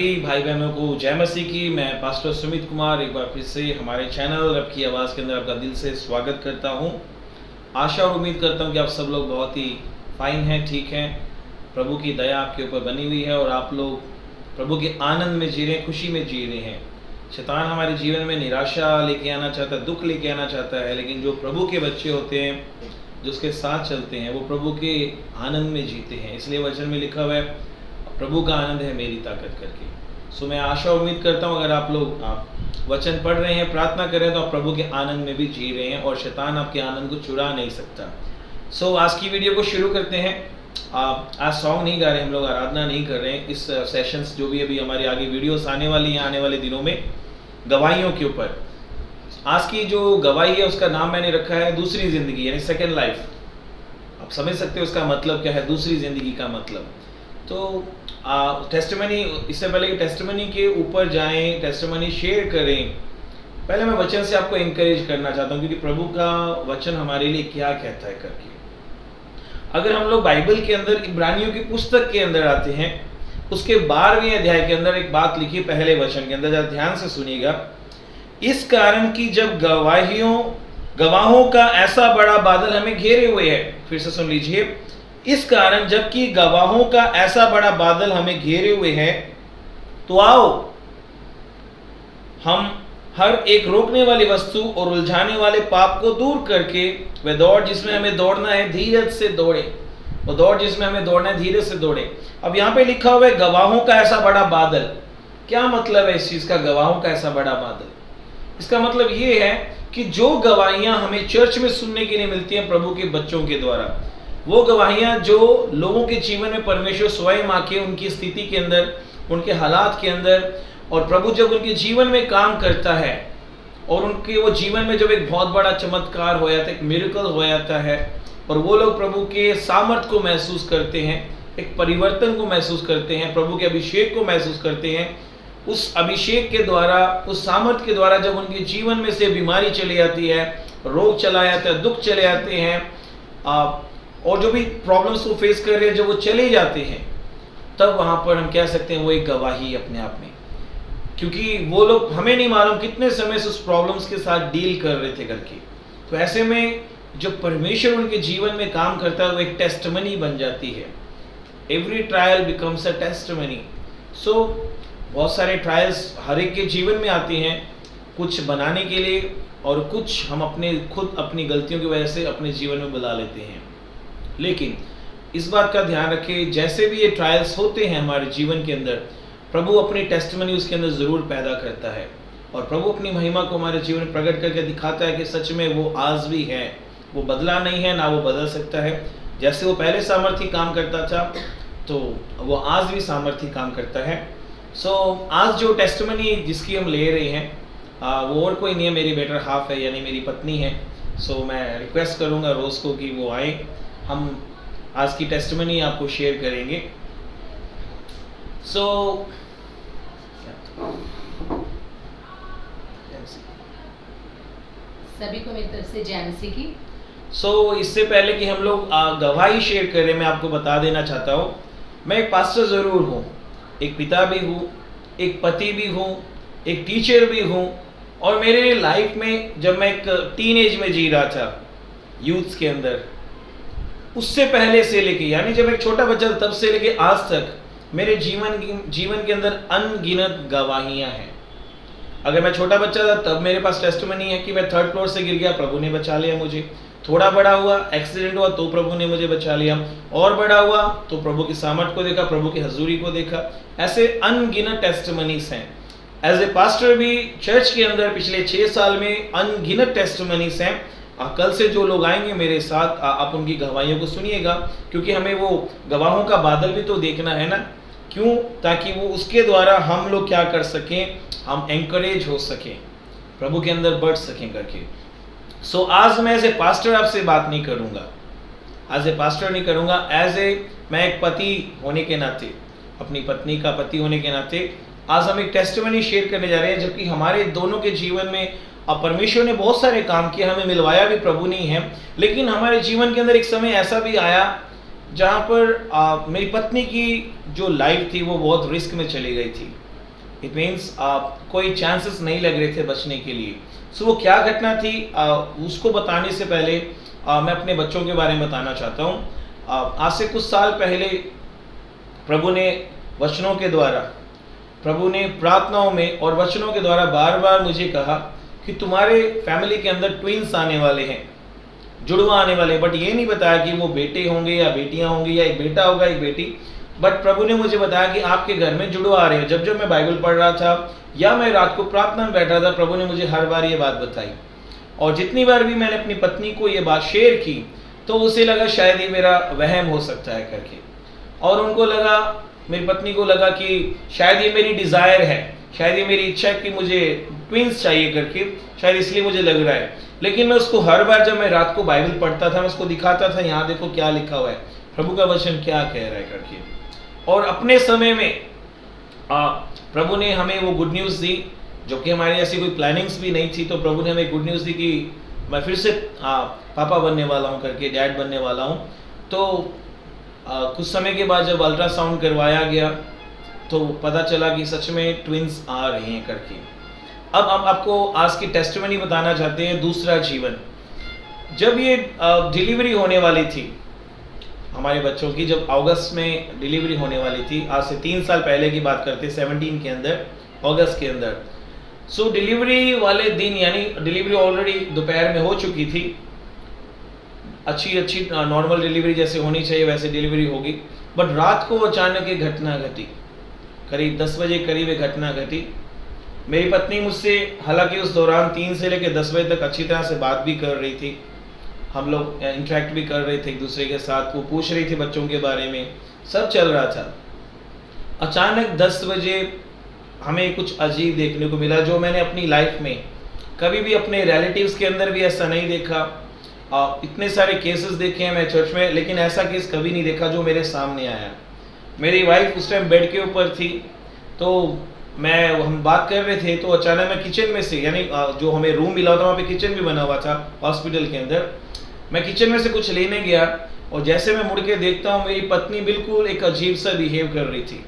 सभी भाई बहनों को जय मसीह की। मैं पास्टर सुमित कुमार एक बार फिर से हमारे चैनल रब की आवाज़ के अंदर आपका दिल से स्वागत करता हूं। आशा और उम्मीद करता हूं कि आप सब लोग बहुत ही फाइन हैं, ठीक हैं। प्रभु की दया आपके ऊपर बनी हुई है और आप लोग प्रभु के आनंद में जी रहे हैं, खुशी में जी रहे हैं। शैतान हमारे जीवन में निराशा लेके आना चाहता है, दुख लेके आना चाहता है, लेकिन जो प्रभु के बच्चे होते हैं, जो उसके साथ चलते हैं, वो प्रभु के आनंद में जीते हैं। इसलिए वचन में लिखा हुआ है, प्रभु का आनंद है मेरी ताकत करके। सो मैं आशा उम्मीद करता हूँ अगर आप लोग वचन पढ़ रहे हैं, प्रार्थना कर रहे हैं, तो आप प्रभु के आनंद में भी जी रहे हैं और शैतान आपके आनंद को चुरा नहीं सकता। सो आज की वीडियो को शुरू करते हैं। आज सॉन्ग नहीं गा रहे हम लोग, आराधना नहीं कर रहे हैं। इस सेशंस जो भी अभी हमारी आगे वीडियोस आने वाली हैं आने वाले दिनों में, गवाहियों के ऊपर। आज की जो गवाही है उसका नाम मैंने रखा है दूसरी जिंदगी, यानी सेकेंड लाइफ। आप समझ सकते हो उसका मतलब क्या है, दूसरी जिंदगी का मतलब। तो टेस्टिमनी, इससे पहले कि टेस्टिमनी के ऊपर जाएं, टेस्टिमनी शेयर करें, पहले मैं वचन से आपको एनकरेज करना चाहता हूं, क्योंकि प्रभु का वचन हमारे लिए क्या कहता है करके। अगर हम लोग बाइबल के अंदर इब्रानियों की पुस्तक के अंदर आते हैं, उसके 12वें अध्याय के अंदर एक बात लिखी पहले वचन के अंदर, जरा ध्यान से सुनिएगा। इस कारण कि जब गवाहों का ऐसा बड़ा बादल हमें घेरे हुए है, फिर से सुन लीजिए। इस कारण जबकि गवाहों का ऐसा बड़ा बादल हमें घेरे हुए है, तो आओ हम हर एक रोकने वाली वस्तु और उलझाने वाले पाप को दूर करके वह दौड़ जिसमें हमें दौड़ना है धीरज से दौड़े। वो दौड़ जिसमें हमें दौड़ना है धीरज से दौड़े। अब यहाँ पे लिखा हुआ है गवाहों का ऐसा बड़ा बादल। क्या मतलब है इस चीज का, गवाहों का ऐसा बड़ा बादल? इसका मतलब ये है कि जो गवाहियां हमें चर्च में सुनने के लिए मिलती हैं प्रभु के बच्चों के द्वारा, वो गवाहियां जो लोगों के जीवन में परमेश्वर स्वयं आके उनकी स्थिति के अंदर, उनके हालात के अंदर, और प्रभु जब उनके जीवन में काम करता है और उनके वो जीवन में जब एक बहुत बड़ा चमत्कार हो जाता है, एक मिरेकल हो जाता है, और वो लोग प्रभु के सामर्थ को महसूस करते हैं, एक परिवर्तन को महसूस करते हैं, प्रभु के अभिषेक को महसूस करते हैं। उस अभिषेक के द्वारा, उस सामर्थ के द्वारा जब उनके जीवन में से बीमारी चली जाती है, रोग चला जाता है, दुख चले जाते हैं, और जो भी प्रॉब्लम्स को फेस कर रहे हैं जब वो चले जाते हैं, तब वहां पर हम कह सकते हैं वो एक गवाही अपने आप में। क्योंकि वो लोग, हमें नहीं मालूम कितने समय से उस प्रॉब्लम्स के साथ डील कर रहे थे करके। तो ऐसे में जब परमेश्वर उनके जीवन में काम करता है, वो एक टेस्टिमनी बन जाती है। Every trial becomes a testimony. So बहुत सारे ट्रायल्स हर एक के जीवन में आते हैं, कुछ बनाने के लिए और कुछ हम खुद अपनी गलतियों की वजह से अपने जीवन में बुला लेते हैं। लेकिन इस बात का ध्यान रखें, जैसे भी ये ट्रायल्स होते हैं हमारे जीवन के अंदर, प्रभु अपनी टेस्टिमनी उसके अंदर ज़रूर पैदा करता है और प्रभु अपनी महिमा को हमारे जीवन में प्रकट करके दिखाता है कि सच में वो आज भी है, वो बदला नहीं है, ना वो बदल सकता है। जैसे वो पहले सामर्थी काम करता था, तो वो आज भी सामर्थी काम करता है। सो आज जो टेस्टिमनी जिसकी हम ले रहे हैं, वो और कोई नहीं है, मेरी बेटर हाफ है, यानी मेरी पत्नी है। सो मैं रिक्वेस्ट करूँगा रोज़ को कि वो आए, हम आज की टेस्टिमनी आपको शेयर करेंगे। सो सभी को मेरी तरफ से जय मसीह की। इससे पहले कि हम लोग गवाही शेयर करें, मैं आपको बता देना चाहता हूँ, मैं एक पास्टर ज़रूर हूँ, एक पिता भी हूँ, एक पति भी हूँ, एक टीचर भी हूँ, और मेरे लाइफ में जब मैं एक टीनेज में जी रहा था, यूथ्स के अंदर, उससे पहले से लेके, यानी जब एक छोटा बच्चा था तब से लेके आज तक मेरे जीवन के अंदर अनगिनत गवाहियां हैं। अगर मैं छोटा बच्चा था तब मेरे पास टेस्टिमनी है कि मैं 3rd फ्लोर से गिर गया, प्रभु ने बचा लिया मुझे। थोड़ा बड़ा हुआ, एक्सीडेंट हुआ, तो प्रभु ने मुझे बचा लिया। और बड़ा हुआ तो प्रभु की सामर्थ को देखा, प्रभु की हजूरी को देखा। ऐसे अनगिनत टेस्टिमनीज हैं। एज ए पास्टर भी चर्च के अंदर पिछले 6 साल में अनगिनत टेस्टिमनीज हैं। कल से जो लोग आएंगे मेरे साथ, आप उनकी गवाहियों को सुनिएगा, क्योंकि हमें वो गवाहों का बादल भी तो देखना है ना। क्यों? ताकि वो उसके द्वारा हम लोग क्या कर सकें, हम एंकरेज हो सकें, प्रभु के अंदर बढ़ सकें करके। सो आज मैं एज ए पास्टर आपसे बात नहीं करूँगा, एज ए पास्टर नहीं करूँगा, मैं एक पति होने के नाते, अपनी पत्नी का पति होने के नाते आज हम एक टेस्टिमनी शेयर करने जा रहे हैं। जबकि हमारे दोनों के जीवन में परमेश्वर ने बहुत सारे काम किए, हमें मिलवाया भी प्रभु ने ही है, लेकिन हमारे जीवन के अंदर एक समय ऐसा भी आया जहाँ पर मेरी पत्नी की जो लाइफ थी वो बहुत रिस्क में चली गई थी। इट मीन्स कोई चांसेस नहीं लग रहे थे बचने के लिए। सो वो क्या घटना थी उसको बताने से पहले मैं अपने बच्चों के बारे में बताना चाहता हूँ। आज से कुछ साल पहले प्रभु ने वचनों के द्वारा, प्रभु ने प्रार्थनाओं में और वचनों के द्वारा बार बार मुझे कहा कि तुम्हारे फैमिली के अंदर ट्विंस आने वाले हैं, जुड़वा आने वाले हैं। बट ये नहीं बताया कि वो बेटे होंगे या बेटियां होंगी या एक बेटा होगा एक बेटी। बट प्रभु ने मुझे बताया कि आपके घर में जुड़वा आ रहे हैं। जब जब मैं बाइबल पढ़ रहा था या मैं रात को प्रार्थना में बैठा था, प्रभु ने मुझे हर बार ये बात बताई। और जितनी बार भी मैंने अपनी पत्नी को ये बात शेयर की तो उसे लगा शायद ये मेरा वहम हो सकता है करके, और उनको लगा, मेरी पत्नी को लगा कि शायद ये मेरी डिज़ायर है, शायद ये मेरी इच्छा है कि मुझे ट्विंस चाहिए करके, शायद इसलिए मुझे लग रहा है। लेकिन मैं उसको हर बार जब मैं रात को बाइबल पढ़ता था मैं उसको दिखाता था, यहाँ देखो क्या लिखा हुआ है, प्रभु का वचन क्या कह रहा है करके। और अपने समय में प्रभु ने हमें वो गुड न्यूज़ दी, जो कि हमारी ऐसी कोई प्लानिंग्स भी नहीं थी। तो प्रभु ने हमें गुड न्यूज़ दी कि मैं फिर से पापा बनने वाला हूँ करके, डैड बनने वाला हूँ। तो कुछ समय के बाद जब अल्ट्रासाउंड करवाया गया तो पता चला कि सच में ट्विंस आ रहे हैं करके। अब हम आपको आज की टेस्टिमनी बताना चाहते हैं, दूसरा जीवन। जब ये डिलीवरी होने वाली थी हमारे बच्चों की, जब अगस्त में डिलीवरी होने वाली थी, आज से 3 साल पहले की बात करते, 17 के अंदर, अगस्त के अंदर। सो डिलीवरी वाले दिन, यानी डिलीवरी ऑलरेडी दोपहर में हो चुकी थी, अच्छी नॉर्मल डिलीवरी जैसे होनी चाहिए वैसे डिलीवरी होगी। बट रात को अचानक एक घटना घटी, करीब 10 बजे करीब एक घटना घटी। मेरी पत्नी मुझसे, हालांकि उस दौरान 3 से लेकर 10 बजे तक अच्छी तरह से बात भी कर रही थी, हम लोग इंटरेक्ट भी कर रहे थे एक दूसरे के साथ, वो पूछ रही थी बच्चों के बारे में, सब चल रहा था। अचानक 10 बजे हमें कुछ अजीब देखने को मिला, जो मैंने अपनी लाइफ में कभी भी अपने रिलेटिव्स के अंदर भी ऐसा नहीं देखा। इतने सारे केसेस देखे हैं मैं चर्च में, लेकिन ऐसा केस कभी नहीं देखा जो मेरे सामने आया। मेरी वाइफ उस टाइम बेड के ऊपर थी, तो हम बात कर रहे थे, तो अचानक मैं किचन में से, यानी जो हमें रूम मिला था वहाँ पे किचन भी बना हुआ था हॉस्पिटल के अंदर, मैं किचन में से कुछ लेने गया और जैसे मैं मुड़ के देखता हूँ मेरी पत्नी बिल्कुल एक अजीब सा बिहेव कर रही थी।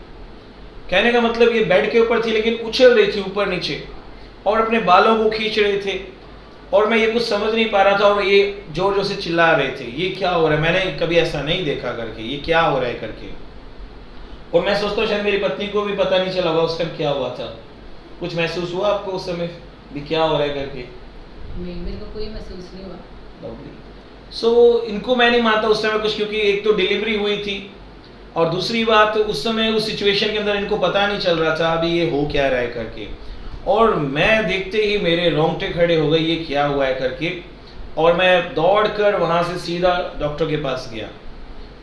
कहने का मतलब ये बेड के ऊपर थी लेकिन उछल रही थी ऊपर नीचे और अपने बालों को खींच रहे थे, और मैं ये कुछ समझ नहीं पा रहा था, और ये जोर जोर से चिल्ला रहे थे, ये क्या हो रहा है, मैंने कभी ऐसा नहीं देखा करके, ये क्या हो रहा है करके। और मैं सोचता हूँ शायद मेरी पत्नी को भी पता नहीं चला होगा उस टाइम क्या हुआ था। कुछ महसूस हुआ आपको उस समय भी क्या हो रहा है करके? नहीं, मेरे को कोई महसूस नहीं हुआ। सो इनको मैं नहीं मानता उस समय कुछ, क्योंकि एक तो डिलीवरी हुई थी और दूसरी बात उस समय उस सिचुएशन के अंदर इनको पता नहीं चल रहा था अभी ये हो क्या रहा है करके। और मैं देखते ही मेरे रोंगटे खड़े हो गए, ये क्या हुआ है करके। और मैं दौड़ कर वहाँ से सीधा डॉक्टर के पास गया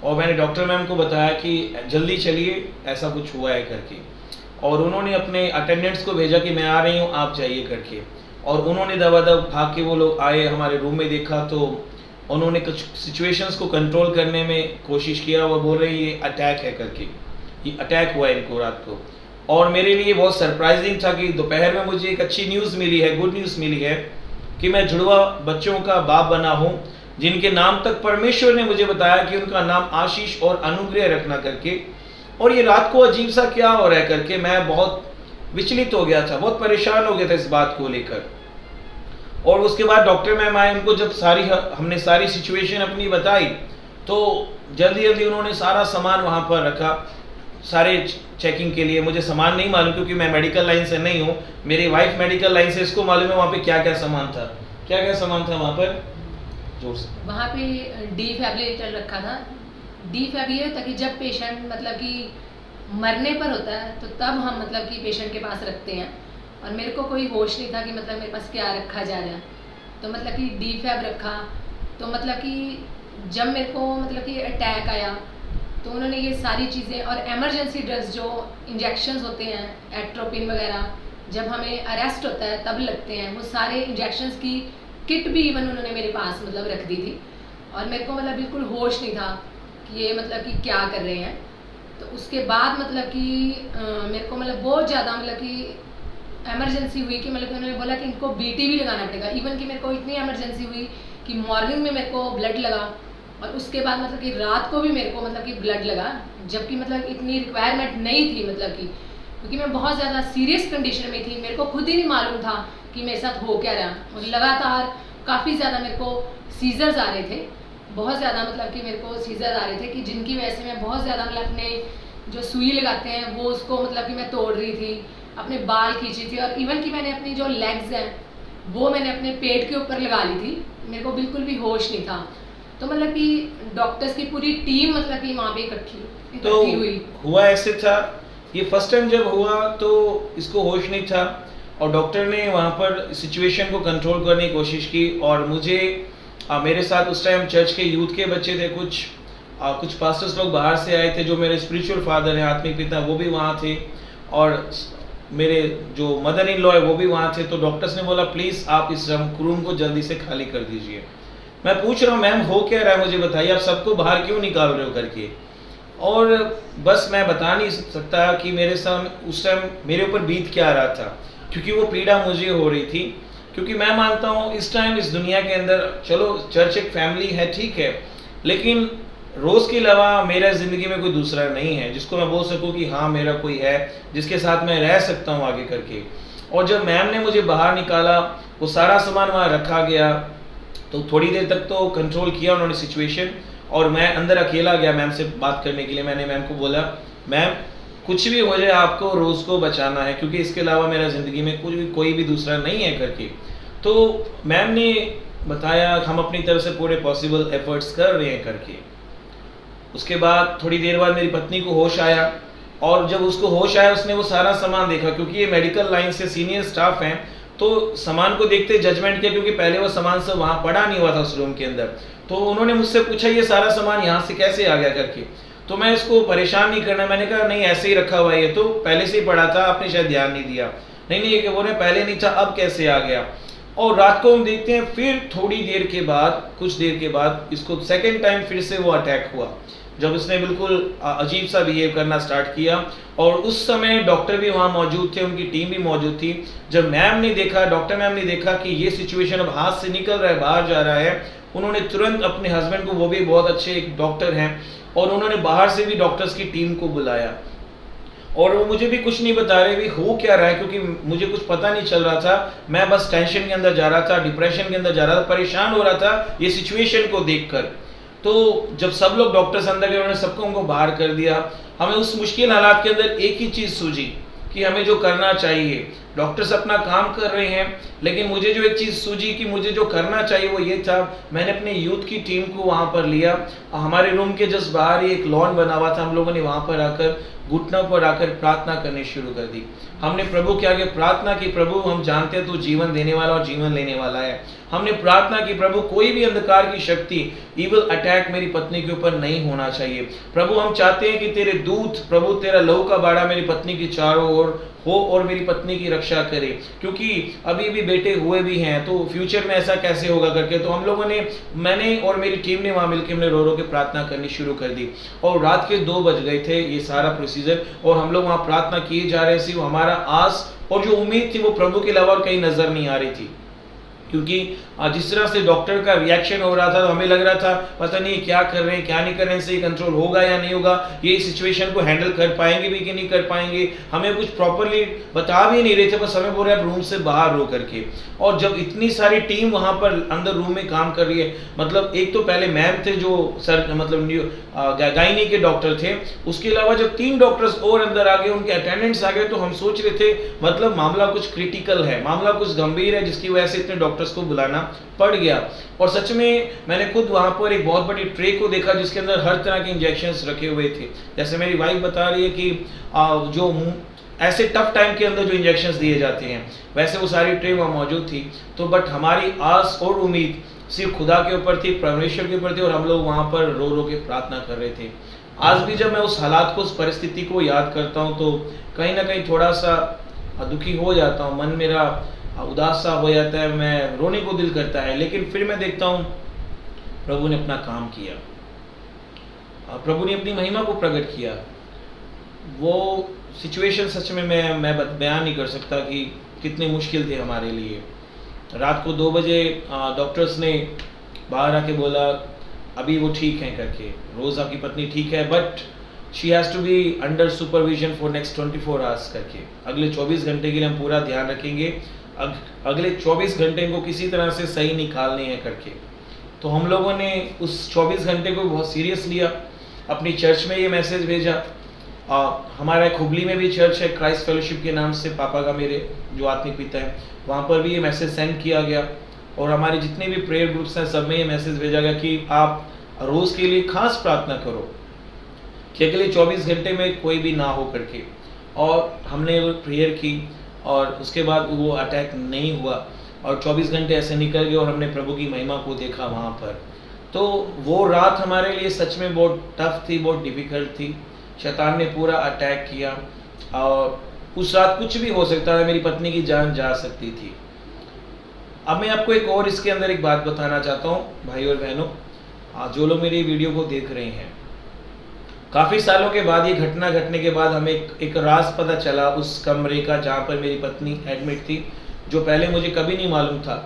और मैंने डॉक्टर मैम को बताया कि जल्दी चलिए, ऐसा कुछ हुआ है करके। और उन्होंने अपने अटेंडेंट्स को भेजा कि मैं आ रही हूँ, आप जाइए करके। और उन्होंने दबादब भाग के वो लोग आए, हमारे रूम में देखा तो उन्होंने कुछ सिचुएशंस को कंट्रोल करने में कोशिश किया। वो बोल रहे ये अटैक है करके, ये अटैक हुआ है इनको रात को। और मेरे लिए बहुत सरप्राइजिंग था कि दोपहर में मुझे एक अच्छी न्यूज़ मिली है, गुड न्यूज़ मिली है कि मैं जुड़वा बच्चों का बाप बना हूँ, जिनके नाम तक परमेश्वर ने मुझे बताया कि उनका नाम आशीष और अनुग्रह रखना करके। और ये रात को अजीब सा क्या हो रहा है करके मैं बहुत विचलित हो गया था, बहुत परेशान हो गया था इस बात को लेकर। और उसके बाद डॉक्टर मैम आए, उनको जब हमने सारी सिचुएशन अपनी बताई तो जल्दी जल्दी उन्होंने सारा सामान वहाँ पर रखा सारे चेकिंग के लिए। मुझे सामान नहीं मालूम क्योंकि मैं मेडिकल लाइन से नहीं हूँ, मेरी वाइफ मेडिकल लाइन से, इसको मालूम है वहाँ पे क्या क्या सामान था। क्या क्या सामान था वहाँ पर? जोर से। वहाँ पे डिफिब्रिलेटर रखा था। डिफिब ये होता है कि जब पेशेंट मतलब कि मरने पर होता है तो तब हम मतलब कि पेशेंट के पास रखते हैं, और मेरे को कोई होश नहीं था कि मतलब मेरे पास क्या रखा जा रहा है। तो मतलब कि डिफिब रखा, तो मतलब कि जब मेरे को मतलब कि अटैक आया तो उन्होंने ये सारी चीज़ें और इमरजेंसी ड्रग्स जो इंजेक्शंस होते हैं, एट्रोपिन वगैरह, जब हमें अरेस्ट होता है तब लगते हैं, वो सारे इंजेक्शंस की किट भी इवन उन्होंने मेरे पास मतलब रख दी थी। और मेरे को मतलब बिल्कुल होश नहीं था कि ये मतलब कि क्या कर रहे हैं। तो उसके बाद मतलब कि मेरे को मतलब बहुत ज़्यादा मतलब कि इमरजेंसी हुई कि मतलब कि उन्होंने बोला कि इनको बीटी भी लगाना पड़ेगा। इवन कि मेरे को इतनी इमरजेंसी हुई कि मॉर्निंग में मेरे को ब्लड लगा और उसके बाद मतलब कि रात को भी मेरे को मतलब कि ब्लड लगा, जबकि मतलब इतनी रिक्वायरमेंट नहीं थी मतलब कि। क्योंकि मैं बहुत ज़्यादा सीरियस कंडीशन में थी। मेरे को खुद ही नहीं मालूम था कि मेरे साथ हो क्या रहा। और लगातार काफ़ी ज़्यादा मेरे को सीजर्स आ रहे थे, बहुत ज़्यादा मतलब कि मेरे को सीजर्स आ रहे थे कि जिनकी वजह से मैं बहुत ज़्यादा मतलब अपने जो सुई लगाते हैं वो उसको मतलब कि मैं तोड़ रही थी, अपने बाल खींची थी, और इवन कि मैंने अपनी जो लेग्स हैं वो मैंने अपने पेट के ऊपर लगा ली थी। मेरे को बिल्कुल भी होश नहीं था। तो मतलब कि डॉक्टर्स की पूरी टीम मतलब कि वहाँ पे इकट्ठी हुई। हुआ ऐसे था, ये फर्स्ट टाइम जब हुआ तो इसको होश नहीं था और डॉक्टर ने वहाँ पर सिचुएशन को कंट्रोल करने की कोशिश की। और मुझे मेरे साथ उस टाइम चर्च के यूथ के बच्चे थे, कुछ पास्टर्स लोग बाहर से आए थे, जो मेरे स्पिरिचुअल फादर हैं, आत्मिक पिता, वो भी वहाँ थे, और मेरे जो मदर इन लॉ है वो भी वहाँ थे। तो डॉक्टर्स ने बोला प्लीज़ आप इस रूम को जल्दी से खाली कर दीजिए। मैं पूछ रहा हूँ मैम हो क्या रहा है, मुझे बताइए, आप सबको बाहर क्यों निकाल रहे हो करके। और बस मैं बता नहीं सकता कि मेरे साथ उस टाइम मेरे ऊपर बीत क्या रहा था, क्योंकि वो पीड़ा मुझे हो रही थी। क्योंकि मैं मानता हूँ इस टाइम इस दुनिया के अंदर, चलो चर्च एक फैमिली है ठीक है, लेकिन रोज़ के अलावा मेरा ज़िंदगी में कोई दूसरा नहीं है जिसको मैं बोल सकूं कि हाँ मेरा कोई है जिसके साथ मैं रह सकता हूँ आगे करके। और जब मैम ने मुझे बाहर निकाला, वो सारा सामान वहाँ रखा गया, तो थोड़ी देर तक तो कंट्रोल किया उन्होंने सिचुएशन, और मैं अंदर अकेला गया मैम से बात करने के लिए। मैंने मैम को बोला मैम कुछ भी हो जाए आपको रोज़ को बचाना है, क्योंकि इसके अलावा मेरा ज़िंदगी में कोई भी दूसरा नहीं है करके। तो मैम ने बताया हम अपनी तरफ से पूरे पॉसिबल एफर्ट्स कर रहे हैं करके। उसके बाद थोड़ी देर बाद मेरी पत्नी को होश आया, और जब उसको होश आया उसने वो सारा सामान देखा, क्योंकि ये मेडिकल लाइन से सीनियर स्टाफ हैं, तो सामान को देखते जजमेंट किया, क्योंकि पहले वो सामान सब वहाँ पड़ा नहीं हुआ था उस रूम के अंदर। तो उन्होंने मुझसे पूछा ये सारा सामान यहाँ से कैसे आ गया करके। तो मैं इसको परेशान नहीं करना, मैंने कहा नहीं ऐसे ही रखा हुआ है, ये तो पहले से ही पड़ा था, आपने शायद ध्यान नहीं दिया। नहीं ये बोले पहले नहीं था, अब कैसे आ गया। और रात को हम देखते हैं फिर थोड़ी देर के बाद, कुछ देर के बाद इसको सेकेंड टाइम फिर से वो अटैक हुआ, जब उसने बिल्कुल अजीब सा बिहेव करना स्टार्ट किया। और उस समय डॉक्टर भी वहाँ मौजूद थे, उनकी टीम भी मौजूद थी। जब मैम ने देखा, डॉक्टर मैम ने देखा कि ये सिचुएशन अब हाथ से निकल रहा है, बाहर जा रहा है, उन्होंने तुरंत अपने हस्बैंड को, वो भी बहुत अच्छे एक डॉक्टर हैं, और उन्होंने बाहर से भी डॉक्टर्स की टीम को बुलाया। और वो मुझे भी कुछ नहीं बता रहे भी हो क्या रहा है, क्योंकि मुझे कुछ पता नहीं चल रहा था। मैं बस टेंशन के अंदर जा रहा था, डिप्रेशन के अंदर जा रहा था, परेशान हो रहा था ये सिचुएशन को देखकर। तो जब सब लोग डॉक्टर्स अंदर गए, उन्होंने सबको उनको बाहर कर दिया। हमें उस मुश्किल हालात के अंदर एक ही चीज़ सूझी कि हमें जो करना चाहिए, डॉक्टर्स अपना काम कर रहे हैं, लेकिन मुझे जो एक चीज़ सूझी कि मुझे जो करना चाहिए वो ये था, मैंने अपने यूथ की टीम को वहाँ पर लिया। हमारे रूम के जस्ट बाहर ही एक लॉन बना हुआ था, हम लोगों ने वहाँ पर आकर घुटनों पर आकर प्रार्थना करनी शुरू कर दी। हमने प्रभु के आगे प्रार्थना की, प्रभु हम जानते हैं तू जीवन देने वाला और जीवन लेने वाला है। हमने प्रार्थना की प्रभु कोई भी अंधकार की शक्ति, इविल अटैक मेरी पत्नी के ऊपर नहीं होना चाहिए। प्रभु हम चाहते हैं कि तेरे दूत, प्रभु तेरा लहू का बाड़ा मेरी पत्नी की चारों ओर हो और मेरी पत्नी की रक्षा करे, क्योंकि अभी भी बेटे हुए भी हैं, तो फ्यूचर में ऐसा कैसे होगा करके। तो हम लोगों ने, मैंने और मेरी टीम ने वहाँ मिलकर हमने रो रो के प्रार्थना करनी शुरू कर दी। और रात के 2 बज गए थे ये सारा प्रोसीजर, और हम लोग वहाँ प्रार्थना किए जा रहे थे। हमारा आस और जो उम्मीद थी वो प्रभु के अलावा कहीं नजर नहीं आ रही थी, क्योंकि जिस तरह से डॉक्टर का रिएक्शन हो रहा था, तो हमें लग रहा था पता नहीं क्या कर रहे हैं क्या नहीं कर रहे हैं, इनसे कंट्रोल होगा या नहीं होगा, ये सिचुएशन को हैंडल कर पाएंगे भी कि नहीं कर पाएंगे। हमें कुछ प्रॉपरली बता भी नहीं रहे थे, बस हमें बोल रहे हैं रूम से बाहर रो करके। और जब इतनी सारी टीम वहाँ पर अंदर रूम में काम कर रही है, मतलब एक तो पहले मैम थे जो सर मतलब गायनी के डॉक्टर थे, उसके अलावा जब 3 डॉक्टर्स और अंदर आ गए, उनके अटेंडेंट्स आ गए, तो हम सोच रहे थे मतलब मामला कुछ क्रिटिकल है, मामला कुछ गंभीर है, जिसकी वजह से इतने डॉक्टर्स को बुलाना पड़ गया। और सच में मैंने खुद वहाँ पर एक बहुत बड़ी ट्रे को देखा जिसके अंदर हर तरह के इंजेक्शंस रखे हुए थे। जैसे मेरी वाइफ बता रही है कि जो ऐसे टफ टाइम के अंदर जो इंजेक्शंस दिए जाते हैं, वैसे वो सारी ट्रे वहाँ मौजूद थी। तो बट हमारी आस और उम्मीद सिर्फ खुदा के ऊपर थी, परमेश्वर के ऊपर थी, और हम लोग वहाँ पर रो रो के प्रार्थना कर रहे थे। आज भी जब मैं उस हालात को, उस परिस्थिति को याद करता हूँ, तो कहीं ना कहीं थोड़ा सा दुखी हो जाता हूँ, मन मेरा उदास सा हो जाता है, मैं रोने को दिल करता है। लेकिन फिर मैं देखता हूँ प्रभु ने अपना काम किया, प्रभु ने अपनी महिमा को प्रकट किया। वो सिचुएशन सच में मैं बयान नहीं कर सकता कि कितने मुश्किल थे हमारे लिए। रात को 2 बजे डॉक्टर्स ने बाहर आके बोला अभी वो ठीक हैं करके, रोज़ आपकी पत्नी ठीक है, but she has to be under supervision for next 24 hours करके। अगले 24 घंटे के लिए हम पूरा ध्यान रखेंगे, अगले 24 घंटे को किसी तरह से सही निकालने हैं करके। तो हम लोगों ने उस 24 घंटे को बहुत सीरियस लिया, अपनी चर्च में ये मैसेज भेजा। हमारा एक हुबली में भी चर्च है क्राइस्ट फेलोशिप के नाम से, पापा का मेरे जो आत्मिक पिता है, वहाँ पर भी ये मैसेज सेंड किया गया। और हमारे जितने भी प्रेयर ग्रुप्स हैं सब में ये मैसेज भेजा गया कि आप रोज़ के लिए खास प्रार्थना करो कि अगले 24 घंटे में कोई भी ना हो करके। और हमने वो प्रेयर की और उसके बाद वो अटैक नहीं हुआ और 24 घंटे ऐसे निकल गए और हमने प्रभु की महिमा को देखा वहाँ पर। तो वो रात हमारे लिए सच में बहुत टफ थी, बहुत डिफ़िकल्ट थी। शैतान ने पूरा अटैक किया और उस रात कुछ भी हो सकता था, मेरी पत्नी की जान जा सकती थी। अब मैं आपको एक और इसके अंदर एक बात बताना चाहता हूँ भाई और बहनों, जो लोग मेरी वीडियो को देख रहे हैं, काफ़ी सालों के बाद ये घटना घटने के बाद हमें एक राज पता चला उस कमरे का जहाँ पर मेरी पत्नी एडमिट थी, जो पहले मुझे कभी नहीं मालूम था।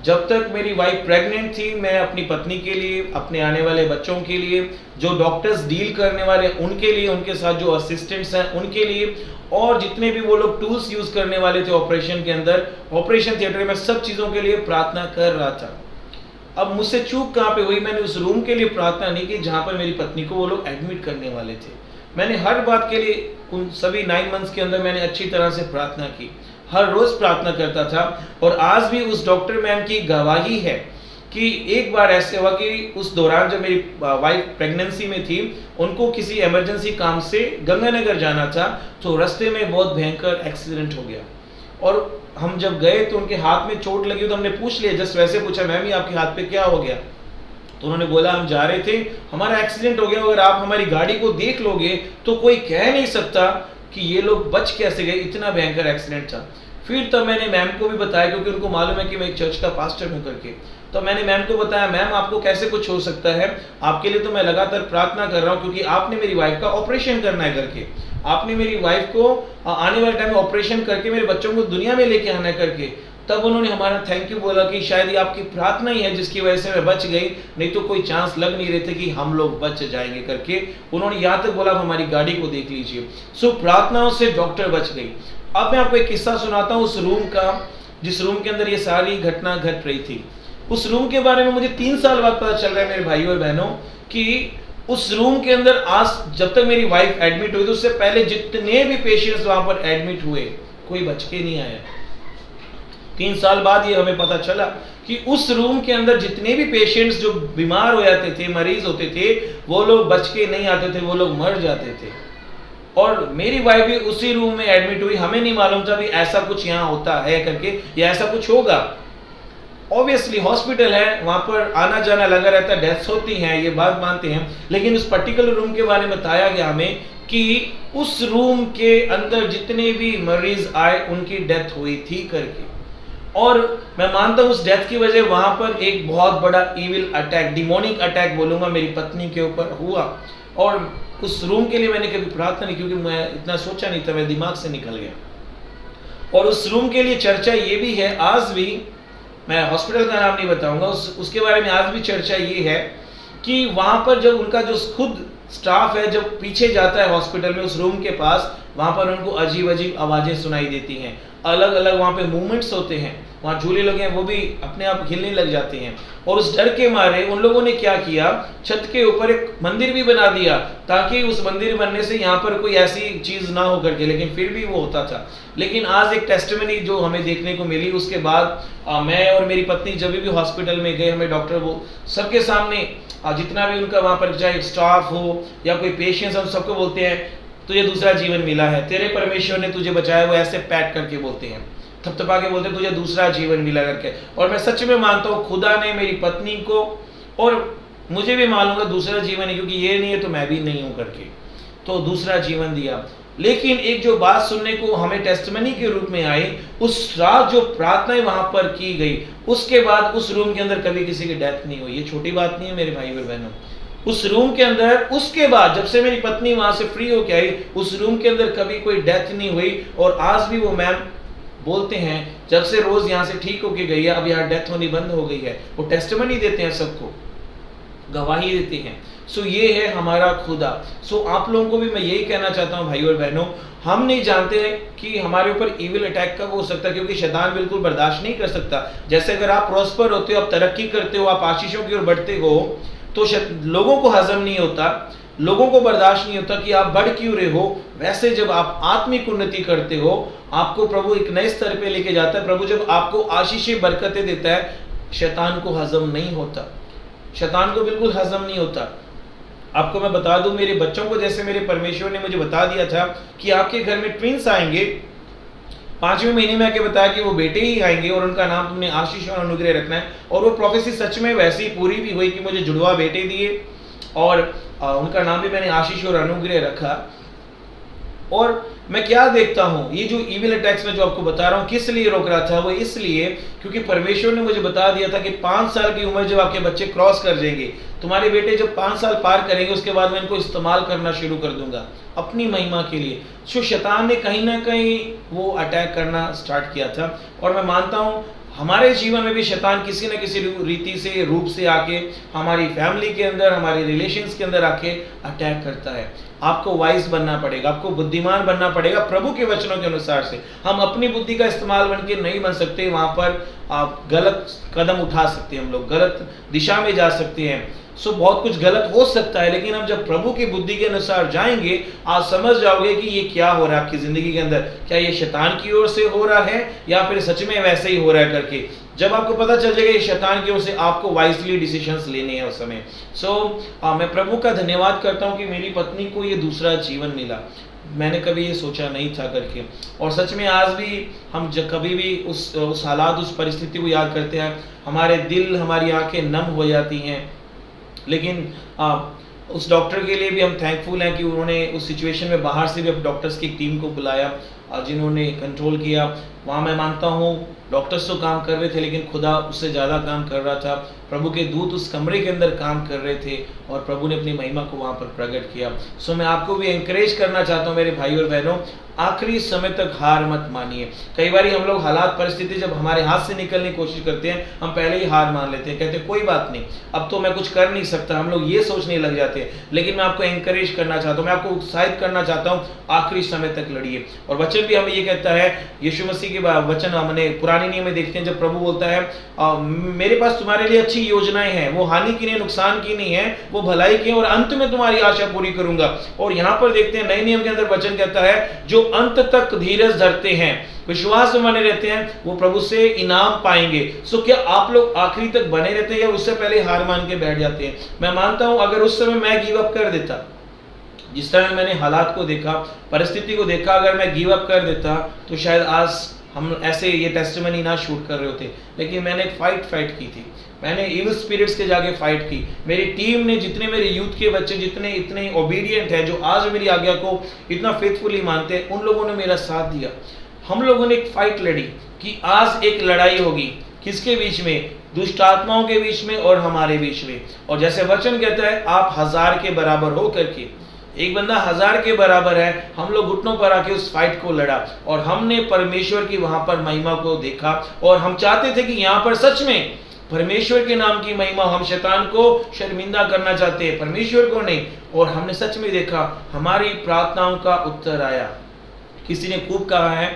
जब तक मेरी वाइफ प्रेग्नेंट थी, मैं अपनी पत्नी के लिए, अपने आने वाले बच्चों के लिए, जो डॉक्टर्स डील करने वाले उनके लिए, उनके साथ जो असिस्टेंट्स हैं उनके लिए, और जितने भी वो लोग टूल्स यूज़ करने वाले थे ऑपरेशन के अंदर, ऑपरेशन थिएटर में, सब चीज़ों के लिए प्रार्थना कर रहा था। अब मुझसे चूक कहाँ पे हुई, मैंने उस रूम के लिए प्रार्थना नहीं की जहाँ पर मेरी पत्नी को वो लोग एडमिट करने वाले थे। मैंने हर बात के लिए उन सभी 9 मंथ्स के अंदर मैंने अच्छी तरह से प्रार्थना की, हर रोज़ प्रार्थना करता था। और आज भी उस डॉक्टर मैम की गवाही है कि एक बार ऐसे हुआ कि उस दौरान जब मेरी वाइफ प्रेगनेंसी में थी, उनको किसी इमरजेंसी काम से गंगानगर जाना था, तो रास्ते में बहुत भयंकर एक्सीडेंट हो गया। और हम जब गए तो उनके हाथ में चोट लगी, तो हमने पूछ लिया, जस्ट वैसे पूछा, मैम आपके हाथ पे क्या हो गया? तो उन्होंने बोला, हम जा रहे थे, हमारा एक्सीडेंट हो गया, अगर आप हमारी गाड़ी को देख लोगे तो कोई कह नहीं सकता कि ये लोग बच कैसे गए, इतना भयंकर एक्सीडेंट था। फिर तो मैंने मैम को भी बताया, क्योंकि उनको मालूम है कि मैं एक चर्च का पास्टर हूँ करके। तो मैंने मैम को बताया, मैम आपको कैसे कुछ हो सकता है, आपके लिए तो मैं लगातार प्रार्थना कर रहा हूँ, क्योंकि आपने मेरी वाइफ का ऑपरेशन करना है करके, आपने मेरी वाइफ को आने वाले टाइम में ऑपरेशन करके मेरे बच्चों को दुनिया में लेके आना है करके। तब उन्होंने हमारा थैंक यू बोला कि शायद ये आपकी प्रार्थना ही है जिसकी वजह से मैं बच गई, नहीं तो कोई चांस लग नहीं रहे थे कि हम लोग बच जाएंगे करके। उन्होंने यहाँ तक बोला, हमारी गाड़ी को देख लीजिए। सो प्रार्थनाओं से डॉक्टर बच गई। अब मैं आपको एक किस्सा सुनाता हूँ उस रूम का, जिस रूम के अंदर ये सारी घटना घट रही थी। उस रूम के बारे में मुझे 3 साल बाद पता चल रहा है मेरे भाई और बहनों, कि उस रूम के अंदर आज जब तक मेरी वाइफ एडमिट हुई, तो उससे पहले जितने भी पेशेंट्स वहां पर एडमिट हुए, कोई बच के नहीं आया। 3 साल बाद ये हमें पता चला कि उस रूम के अंदर जितने भी पेशेंट्स जो बीमार हो जाते थे, मरीज होते थे, वो लोग बच के नहीं आते थे, वो लोग मर जाते थे। और मेरी वाइफ भी उसी रूम में एडमिट हुई। हमें नहीं मालूम था भी ऐसा कुछ यहाँ होता है करके, या ऐसा कुछ होगा। ऑब्वियसली हॉस्पिटल है, वहाँ पर आना जाना लगा रहता है, डेथ्स होती हैं, ये बात मानते हैं। लेकिन उस पर्टिकुलर रूम के बारे में बताया गया हमें कि उस रूम के अंदर जितने भी मरीज आए उनकी डेथ हुई थी करके। और मैं मानता हूँ उस डेथ की वजह वहाँ पर एक बहुत बड़ा इविल अटैक, डिमोनिक अटैक बोलूँगा, मेरी पत्नी के ऊपर हुआ। और उस रूम के लिए मैंने कभी प्रार्थना नहीं, क्योंकि मैं इतना सोचा नहीं था, मेरे दिमाग से निकल गया। और उस रूम के लिए चर्चा ये भी है, आज भी, मैं हॉस्पिटल का नाम नहीं बताऊंगा, उसके बारे में आज भी चर्चा ये है कि वहाँ पर जब उनका जो खुद स्टाफ है जब पीछे जाता है हॉस्पिटल में उस रूम के पास, वहाँ पर उनको अजीब अजीब आवाज़ें सुनाई देती हैं, अलग अलग वहाँ पे मूवमेंट्स होते हैं, वहाँ झूले लगे हैं, वो भी अपने आप हिलने लग जाते हैं। और उस डर के मारे उन लोगों ने क्या किया, छत के ऊपर एक मंदिर भी बना दिया, ताकि उस मंदिर बनने से यहाँ पर कोई ऐसी चीज़ ना हो करके, लेकिन फिर भी वो होता था। लेकिन आज एक टेस्टिमनी जो हमें देखने को मिली, उसके बाद मैं और मेरी पत्नी जब भी हॉस्पिटल में गए, हमें डॉक्टर वो सबके सामने जितना भी उनका वहाँ पर चाहे स्टाफ हो या कोई पेशेंट्स, हम सबको बोलते हैं तुझे दूसरा जीवन मिला है, तेरे परमेश्वर ने तुझे बचाया। वो ऐसे पैट करके बोलते हैं, थपथपा के बोलते हैं तुझे दूसरा जीवन मिला करके। और मैं सच में मानता हूँ खुदा ने मेरी पत्नी को, और मुझे भी मालूम है दूसरा जीवन है, क्योंकि ये नहीं है तो मैं भी नहीं हूँ करके, तो दूसरा जीवन दिया। लेकिन एक जो बात सुनने को हमें टेस्टिमनी के रूप में आई, उस रात जो प्रार्थनाएं वहां पर की गई, उसके बाद उस रूम के अंदर कभी किसी की डेथ नहीं हुई। ये छोटी बात नहीं है मेरे भाई और बहनों। उस रूम के अंदर उसके बाद जब से मेरी पत्नी वहां से फ्री होके आई, उस रूम के अंदर कभी कोई डेथ नहीं हुई। और आज भी वो मैम बोलते हैं जब से रोज यहाँ से ठीक होके गई है, अब यहाँ डेथ होनी बंद हो गई है। वो टेस्टिमनी देते हैं सबको। गवाही देते हैं। सो ये है हमारा खुदा। सो आप लोगों को भी मैं यही कहना चाहता हूँ भाई और बहनों, हम नहीं जानते कि हमारे ऊपर इविल अटैक कब हो सकता है, क्योंकि शैतान बिल्कुल बर्दाश्त नहीं कर सकता। जैसे अगर आप प्रॉस्पर होते हो, आप तरक्की करते हो, आप आशीषों की ओर बढ़ते हो, तो लोगों को हजम नहीं होता, लोगों को बर्दाश्त नहीं होता कि आप बढ़ क्यों रहे हो। वैसे जब आप आत्मिक उन्नति करते हो, आपको प्रभु एक नए स्तर पे लेके जाता है। प्रभु जब आपको आशीषें बरकतें देता है, शैतान को हजम नहीं होता, शैतान को बिल्कुल हजम नहीं होता। आपको मैं बता दूं, मेरे बच्चों को जैसे मेरे परमेश्वर ने मुझे बता दिया था कि आपके घर में ट्विंस आएंगे, 5वें महीने में आके बताया कि वो बेटे ही आएंगे और उनका नाम तुमने आशीष और अनुग्रह रखना है। और वो प्रोफेसी सच में वैसी ही पूरी भी हुई कि मुझे जुड़वा बेटे दिए और उनका नाम भी मैंने आशीष और अनुग्रह रखा। और मैं क्या देखता हूं, ये जो इविल अटैक्स में जो आपको बता रहा हूं, किस लिए रोक रहा था, वो इसलिए क्योंकि परमेश्वर ने मुझे बता दिया था कि 5 साल की उम्र जब आपके बच्चे क्रॉस कर जाएंगे, तुम्हारे बेटे जब 5 साल पार करेंगे, उसके बाद मैं इनको इस्तेमाल करना शुरू कर दूंगा अपनी महिमा के लिए। सो शैतान ने कहीं ना कहीं वो अटैक करना स्टार्ट किया था। और मैं मानता हूँ हमारे जीवन में भी शैतान किसी न किसी रीति से, रूप से आके हमारी फैमिली के अंदर, हमारे रिलेशंस के अंदर आके अटैक करता है। आपको वाइज बनना पड़ेगा, आपको बुद्धिमान बनना पड़ेगा प्रभु के वचनों के अनुसार से। हम अपनी बुद्धि का इस्तेमाल बन के नहीं बन सकते, वहां पर आप गलत कदम उठा सकते हैं, हम लोग गलत दिशा में जा सकते हैं। सो बहुत कुछ गलत हो सकता है, लेकिन हम जब प्रभु की बुद्धि के अनुसार जाएंगे, आप समझ जाओगे कि ये क्या हो रहा है आपकी जिंदगी के अंदर। क्या ये शैतान की ओर से हो रहा है या फिर सच में वैसे ही हो रहा है करके। जब आपको पता चल जाएगा ये शैतान की ओर से, आपको वाइजली डिसीजंस लेने हैं उस समय। मैं प्रभु का धन्यवाद करता हूँ कि मेरी पत्नी को ये दूसरा जीवन मिला। मैंने कभी ये सोचा नहीं था करके। और सच में आज भी हम जब कभी भी उस हालात, उस परिस्थिति को याद करते हैं, हमारे दिल, हमारी आंखें नम हो जाती हैं। लेकिन उस डॉक्टर के लिए भी हम थैंकफुल हैं कि उन्होंने उस सिचुएशन में बाहर से भी अब डॉक्टर्स की टीम को बुलाया, जिन्होंने कंट्रोल किया। वहाँ मैं मानता हूँ डॉक्टर्स तो काम कर रहे थे, लेकिन खुदा उससे ज़्यादा काम कर रहा था। प्रभु के दूत उस कमरे के अंदर काम कर रहे थे और प्रभु ने अपनी महिमा को वहाँ पर प्रकट किया। सो मैं आपको भी एंकरेज करना चाहता हूँ मेरे भाई और बहनों, आखिरी समय तक हार मत मानिए। कई बार हम लोग हालात, परिस्थिति जब हमारे हाथ से निकलने की कोशिश करते हैं, हम पहले ही हार मान लेते हैं, कहते हैं कोई बात नहीं, अब तो मैं कुछ कर नहीं सकता, हम लोग ये सोचने लग जाते हैं। लेकिन मैं आपको एंकरेज करना चाहता हूँ, मैं आपको उत्साहित करना चाहता हूँ, आखिरी समय तक लड़िए। और वचन भी हमें ये कहता है, यीशु मसीह के वचन हमने पुराने नियम में देखते हैं, जब प्रभु बोलता है मेरे पास तुम्हारे लिए अच्छी योजनाएं हैं, वो हानि की नहीं, नुकसान की नहीं है, वो भलाई की है, और अंत में तुम्हारी आशा पूरी करूंगा। और यहाँ पर देखते हैं नए नियम के अंदर वचन कहता है, जो अंत तक धीरज धरते हैं, विश्वास में बने रहते हैं, वो प्रभु से इनाम पाएंगे। सो क्या आप लोग आखिरी तक बने रहते हैं या उससे पहले हार मान के बैठ जाते हैं? मैं मानता हूं अगर उस समय मैं गिव अप कर देता, जिस तरह मैंने हालात को देखा, परिस्थिति को देखा, अगर मैं गिव अप कर देता तो शायद आज हम ऐसे ये टेस्टिमनी ना शूट कर रहे होते। लेकिन मैंने एक फाइट की थी, मैंने इविल स्पिरिट्स के जाके फाइट की। मेरी टीम ने, जितने मेरे यूथ के बच्चे जितने इतने ओबीडियंट हैं, जो आज मेरी आज्ञा को इतना फेथफुली मानते हैं, उन लोगों ने मेरा साथ दिया। हम लोगों ने एक फाइट लड़ी कि आज एक लड़ाई होगी, किसके बीच में? दुष्ट आत्माओं के बीच में और हमारे बीच में। और जैसे वचन कहता है, आप 1000 के बराबर हो करके, एक बंदा 1000 के बराबर है। हम लोग घुटनों पर आके उस फाइट को लड़ा और हमने परमेश्वर की वहां पर महिमा को देखा। और हम चाहते थे कि यहाँ पर सच में परमेश्वर के नाम की महिमा, हम शैतान को शर्मिंदा करना चाहते हैं, परमेश्वर को नहीं। और हमने सच में देखा, हमारी प्रार्थनाओं का उत्तर आया। किसी ने खूब कहा है,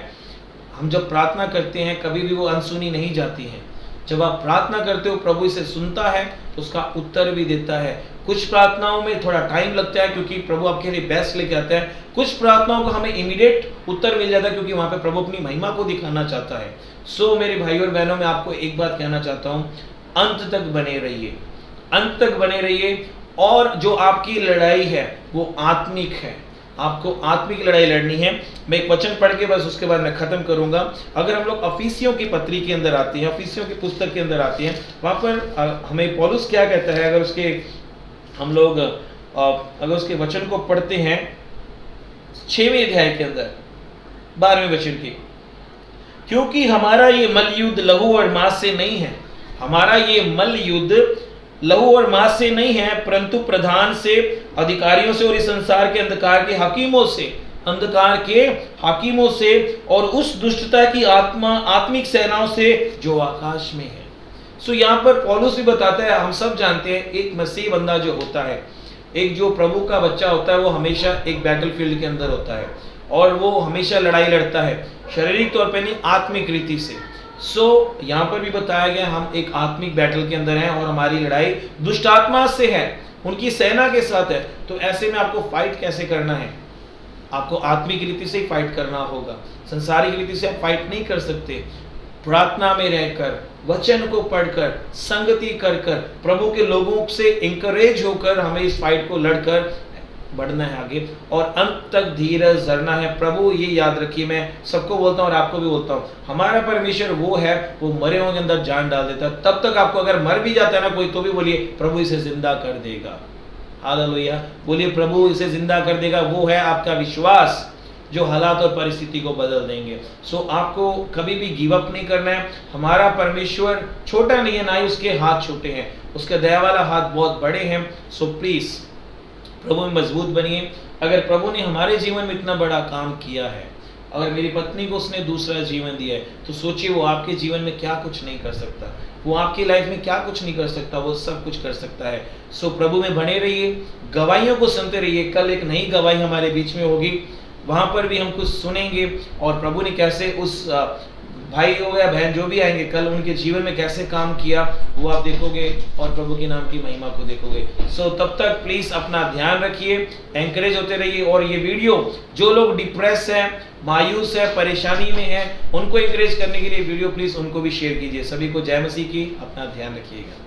हम जब प्रार्थना करते हैं कभी भी वो अनसुनी नहीं जाती है। जब आप प्रार्थना करते हो, प्रभु इसे सुनता है तो उसका उत्तर भी देता है। कुछ प्रार्थनाओं में थोड़ा टाइम लगता है क्योंकि प्रभु आपके लिए बेस्ट लेके आता है। कुछ प्रार्थनाओं को हमें इमीडिएट उत्तर मिल जाता है क्योंकि वहां पे प्रभु अपनी महिमा को दिखाना चाहता है। सो मेरे भाई और बहनों, मैं आपको एक बात कहना चाहता हूँ, अंत तक बने रहिए, अंत तक बने रहिए। और जो आपकी लड़ाई है वो आत्मिक है, आपको आत्मिक लड़ाई लड़नी है। मैं एक वचन पढ़ के बस उसके बाद मैं खत्म करूंगा। अगर हम लोग अफिसियों की पत्री के अंदर आते हैं, अफिसियों की पुस्तक के अंदर आते हैं, वहां पर हमें पौलुस क्या कहता है, अगर उसके हम लोग अगर उसके वचन को पढ़ते हैं 6वें अध्याय के अंदर 12वें वचन की, क्योंकि हमारा ये मल युद्ध लहू और मांस से नहीं है, हमारा ये मल युद्ध लहू और मांस से नहीं है, परंतु प्रधान से, अधिकारियों से और इस संसार के अंधकार के हाकिमों से, अंधकार के हाकिमों से और उस दुष्टता की आत्मिक सेनाओं से जो आकाश में है। सो यहाँ पर पौलुस भी बताता है, हम सब जानते हैं एक मसीह बंदा जो होता है, एक जो प्रभु का बच्चा होता है, वो हमेशा एक बैटलफील्ड के अंदर होता है और वो हमेशा लड़ाई लड़ता है, शारीरिक तौर पे नहीं, आत्मिक रीति से। सो यहाँ पर भी बताया गया हम एक आत्मिक बैटल के अंदर हैं और हमारी लड़ाई दुष्ट आत्मा से है, उनकी सेना के साथ है। तो ऐसे में आपको फाइट कैसे करना है? आपको आत्मिक रीति से ही फाइट करना होगा, संसारिक रीति से आप फाइट नहीं कर सकते। प्रार्थना में रहकर, वचन को पढ़कर, संगति कर कर, प्रभु के लोगों से इंकरेज होकर हमें इस फाइट को लड़कर बढ़ना है आगे और अंत तक धीरज धरना है। प्रभु ये याद रखिए, मैं सबको बोलता हूँ और आपको भी बोलता हूँ, हमारा परमेश्वर वो है, वो मरे हुए के अंदर जान डाल देता है। तब तक आपको अगर मर भी जाता है ना कोई, तो भी बोलिए प्रभु इसे जिंदा कर देगा। हालेलुया, बोलिए प्रभु इसे जिंदा कर देगा। वो है आपका विश्वास जो हालात और परिस्थिति को बदल देंगे। सो आपको कभी भी गिव अप नहीं करना है। हमारा परमेश्वर छोटा नहीं है, ना ही उसके हाथ छोटे हैं, उसका दया वाला हाथ बहुत बड़े हैं। सो प्लीज प्रभु में मजबूत बनिए। अगर प्रभु ने हमारे जीवन में इतना बड़ा काम किया है, अगर मेरी पत्नी को उसने दूसरा जीवन दिया है, तो सोचिए वो आपके जीवन में क्या कुछ नहीं कर सकता, वो आपकी लाइफ में क्या कुछ नहीं कर सकता, वो सब कुछ कर सकता है। सो प्रभु में बने रहिए, गवाहियों को सुनते रहिए। कल एक नई गवाही हमारे बीच में होगी, वहां पर भी हम कुछ सुनेंगे और प्रभु ने कैसे उस भाई हो या बहन जो भी आएंगे कल, उनके जीवन में कैसे काम किया वो आप देखोगे और प्रभु के नाम की महिमा को देखोगे। सो तब तक प्लीज अपना ध्यान रखिए, एंकरेज होते रहिए। और ये वीडियो जो लोग डिप्रेस है, मायूस है, परेशानी में है, उनको एंकरेज करने के लिए वीडियो प्लीज उनको भी शेयर कीजिए। सभी को जय मसीह की, अपना ध्यान रखिएगा।